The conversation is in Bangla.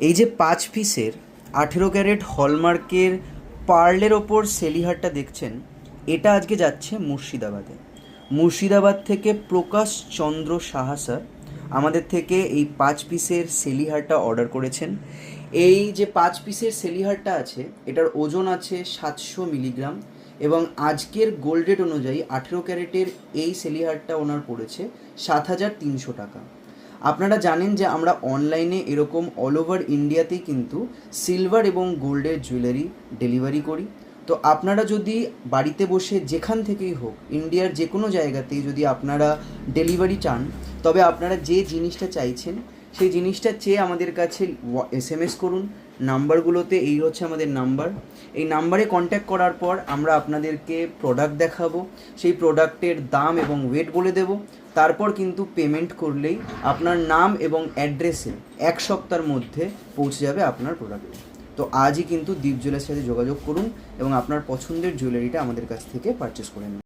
এই যে 5 পিসের 18 ক্যারেট হলমার্কের পার্লের ওপর সেলিহারটা দেখছেন, এটা আজকে যাচ্ছে মুর্শিদাবাদে। মুর্শিদাবাদ থেকে প্রকাশ চন্দ্র সাহা স্যার আমাদের থেকে এই 5 পিসের সেলিহারটা অর্ডার করেছেন। এই যে 5 পিসের সেলিহারটা আছে, এটার ওজন আছে 700 মিলিগ্রাম এবং আজকের গোল্ড রেট অনুযায়ী 18 ক্যারেটের এই সেলিহারটা ওনার পড়েছে 7,300 টাকা। আপনারা জানেন যে আমরা অনলাইনে এরকম অল ওভার ইন্ডিয়াতেই কিন্তু সিলভার এবং গোল্ডের জুয়েলারি ডেলিভারি করি। তো আপনারা যদি বাড়িতে বসে যেখান থেকেই হোক, ইন্ডিয়ার যে কোনো জায়গাতেই যদি আপনারা ডেলিভারি চান, তবে আপনারা যে জিনিসটা চাইছেন সেই জিনিসটা চেয়ে আমাদের কাছে SMS করুন। নাম্বারগুলোতে এই হচ্ছে আমাদের নাম্বার। এই নাম্বারে কন্ট্যাক্ট করার পর আমরা আপনাদেরকে প্রোডাক্ট দেখাবো, সেই প্রোডাক্টের দাম এবং ওয়েট বলে দেব। তারপর কিন্তু পেমেন্ট করলেই আপনার নাম এবং অ্যাড্রেসে 1 সপ্তাহের মধ্যে পৌঁছে যাবে আপনার প্রোডাক্ট। তো আজই কিন্তু দীপ জুয়েলার্সের সাথে যোগাযোগ করুন এবং আপনার পছন্দের জুয়েলারিটা আমাদের কাছ থেকে পারচেস করে নিন।